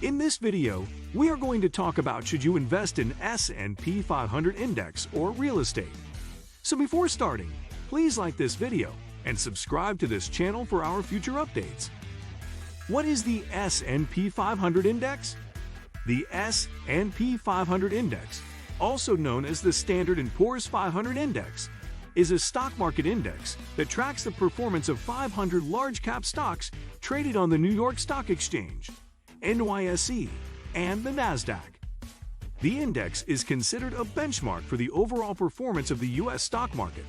In this video, we are going to talk about should you invest in S&P 500 index or real estate. So before starting, please like this video and subscribe to this channel for our future updates. What is the S&P 500 index? The S&P 500 index, also known as the Standard & Poor's 500 index, is a stock market index that tracks the performance of 500 large-cap stocks traded on the New York Stock Exchange, NYSE, and the NASDAQ. The index is considered a benchmark for the overall performance of the U.S. stock market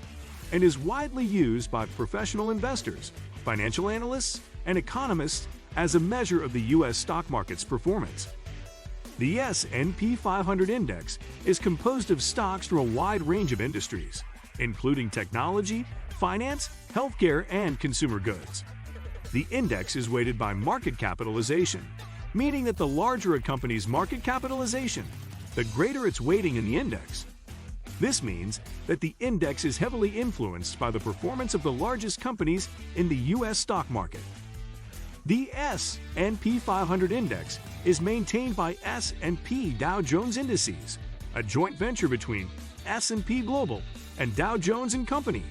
and is widely used by professional investors, financial analysts, and economists as a measure of the U.S. stock market's performance. The S&P 500 index is composed of stocks from a wide range of industries, including technology, finance, healthcare, and consumer goods. The index is weighted by market capitalization, meaning that the larger a company's market capitalization, the greater its weighting in the index. This means that the index is heavily influenced by the performance of the largest companies in the U.S. stock market. The S&P 500 index is maintained by S&P Dow Jones Indices, a joint venture between S&P Global and Dow Jones & Company.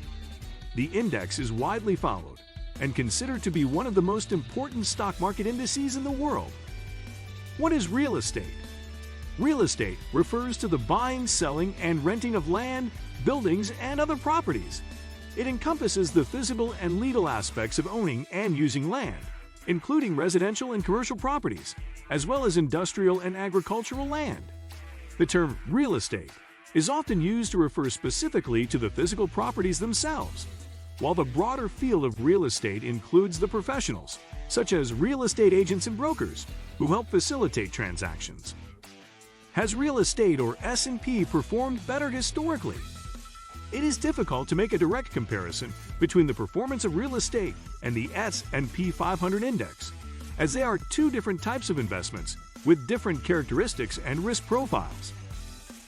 The index is widely followed and considered to be one of the most important stock market indices in the world. What is real estate? Real estate refers to the buying, selling, and renting of land, buildings, and other properties. It encompasses the physical and legal aspects of owning and using land, including residential and commercial properties, as well as industrial and agricultural land. The term real estate is often used to refer specifically to the physical properties themselves, while the broader field of real estate includes the professionals, such as real estate agents and brokers, who help facilitate transactions. Has real estate or S&P performed better historically? It is difficult to make a direct comparison between the performance of real estate and the S&P 500 index, as they are two different types of investments with different characteristics and risk profiles.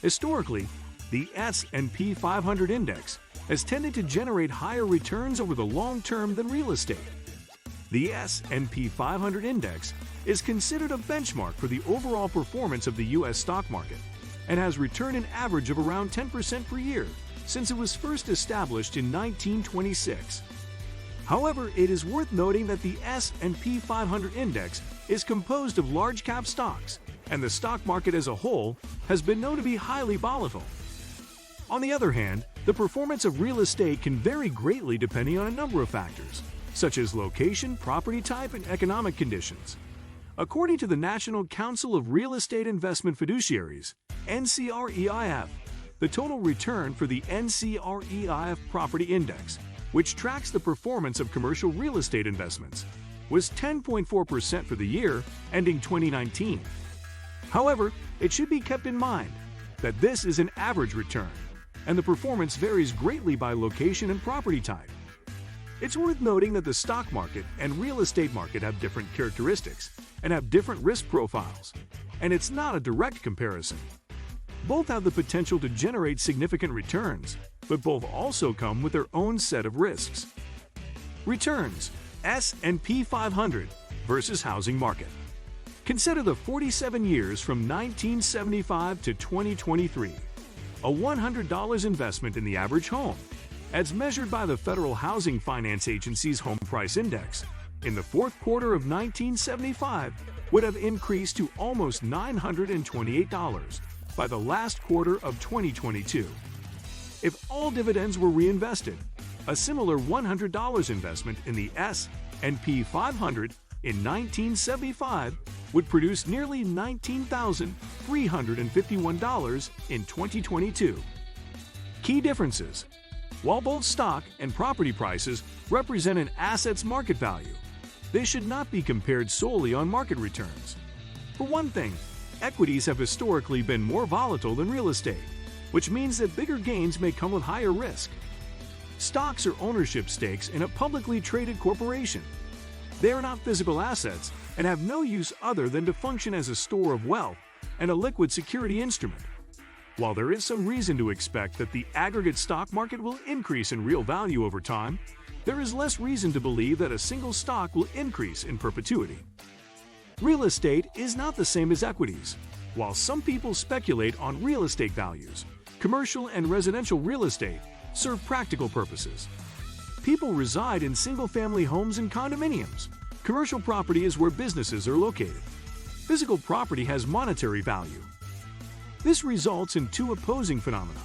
Historically, the S&P 500 index has tended to generate higher returns over the long term than real estate. The S&P 500 index is considered a benchmark for the overall performance of the U.S. stock market and has returned an average of around 10% per year since it was first established in 1926. However, it is worth noting that the S&P 500 index is composed of large-cap stocks, and the stock market as a whole has been known to be highly volatile. On the other hand, the performance of real estate can vary greatly depending on a number of factors, such as location, property type, and economic conditions. According to the National Council of Real Estate Investment Fiduciaries, NCREIF, the total return for the NCREIF Property Index, which tracks the performance of commercial real estate investments, was 10.4% for the year ending 2019. However, it should be kept in mind that this is an average return, and the performance varies greatly by location and property type. It's worth noting that the stock market and real estate market have different characteristics and have different risk profiles, and it's not a direct comparison. Both have the potential to generate significant returns, but both also come with their own set of risks. Returns: S&P 500 versus housing market. Consider the 47 years from 1975 to 2023. A $100 investment in the average home, as measured by the Federal Housing Finance Agency's Home Price Index, in the fourth quarter of 1975 would have increased to almost $928 by the last quarter of 2022. If all dividends were reinvested, a similar $100 investment in the S&P 500 in 1975 would produce nearly $19,351 in 2022. Key differences: while both stock and property prices represent an asset's market value, they should not be compared solely on market returns. For one thing, equities have historically been more volatile than real estate, which means that bigger gains may come with higher risk. Stocks are ownership stakes in a publicly traded corporation. They are not physical assets and have no use other than to function as a store of wealth and a liquid security instrument. While there is some reason to expect that the aggregate stock market will increase in real value over time, there is less reason to believe that a single stock will increase in perpetuity. Real estate is not the same as equities. While some people speculate on real estate values, commercial and residential real estate serve practical purposes. People reside in single-family homes and condominiums. Commercial property is where businesses are located. Physical property has monetary value. This results in two opposing phenomena.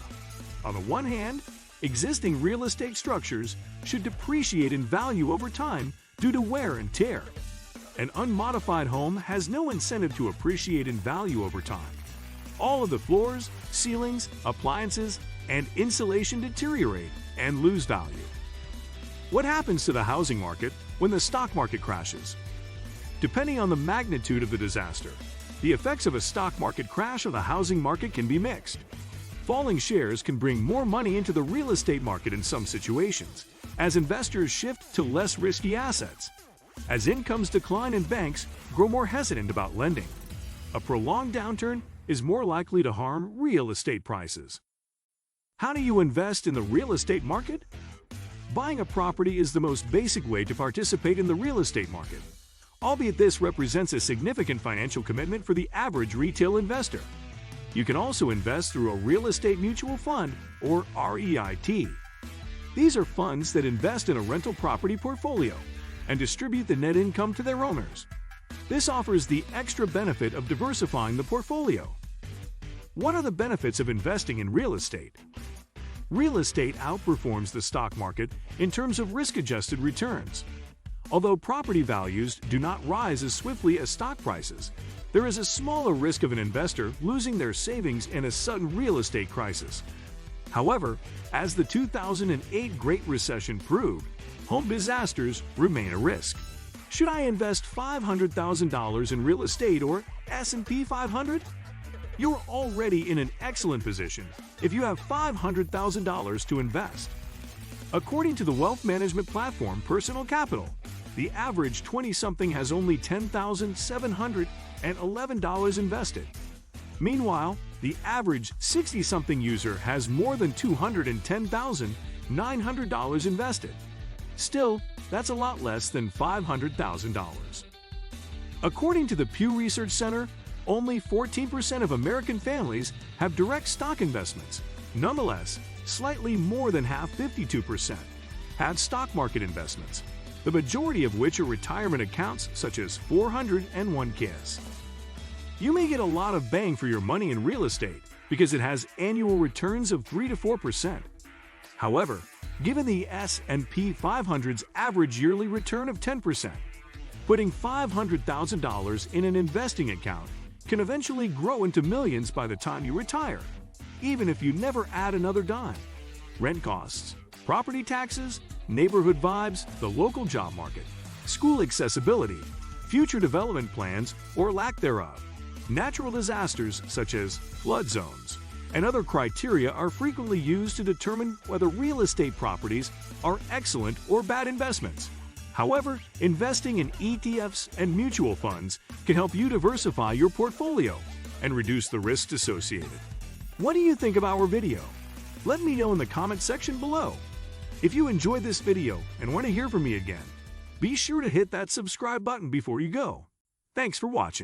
On the one hand, existing real estate structures should depreciate in value over time due to wear and tear. An unmodified home has no incentive to appreciate in value over time. All of the floors, ceilings, appliances, and insulation deteriorate and lose value. What happens to the housing market when the stock market crashes? Depending on the magnitude of the disaster, the effects of a stock market crash on the housing market can be mixed. Falling shares can bring more money into the real estate market in some situations, as investors shift to less risky assets. As incomes decline and banks grow more hesitant about lending, a prolonged downturn is more likely to harm real estate prices. How do you invest in the real estate market? Buying a property is the most basic way to participate in the real estate market, albeit this represents a significant financial commitment for the average retail investor. You can also invest through a real estate mutual fund, or REIT. These are funds that invest in a rental property portfolio and distribute the net income to their owners. This offers the extra benefit of diversifying the portfolio. What are the benefits of investing in real estate? Real estate outperforms the stock market in terms of risk-adjusted returns. Although property values do not rise as swiftly as stock prices, there is a smaller risk of an investor losing their savings in a sudden real estate crisis. However, as the 2008 Great Recession proved, home disasters remain a risk. Should I invest $500,000 in real estate or S&P 500? You're already in an excellent position if you have $500,000 to invest. According to the wealth management platform Personal Capital, the average 20-something has only $10,711 invested. Meanwhile, the average 60-something user has more than $210,900 invested. Still, that's a lot less than $500,000. According to the Pew Research Center, only 14% of American families have direct stock investments. Nonetheless, slightly more than half, 52%, have stock market investments, the majority of which are retirement accounts such as 401ks. You may get a lot of bang for your money in real estate because it has annual returns of 3 to 4%. However, given the S&P 500's average yearly return of 10%, putting $500,000 in an investing account can eventually grow into millions by the time you retire, even if you never add another dime. Rent costs, property taxes, neighborhood vibes, the local job market, school accessibility, future development plans or lack thereof, natural disasters such as flood zones, and other criteria are frequently used to determine whether real estate properties are excellent or bad investments. However, investing in ETFs and mutual funds can help you diversify your portfolio and reduce the risks associated. What do you think of our video? Let me know in the comment section below. If you enjoyed this video and want to hear from me again, be sure to hit that subscribe button before you go. Thanks for watching.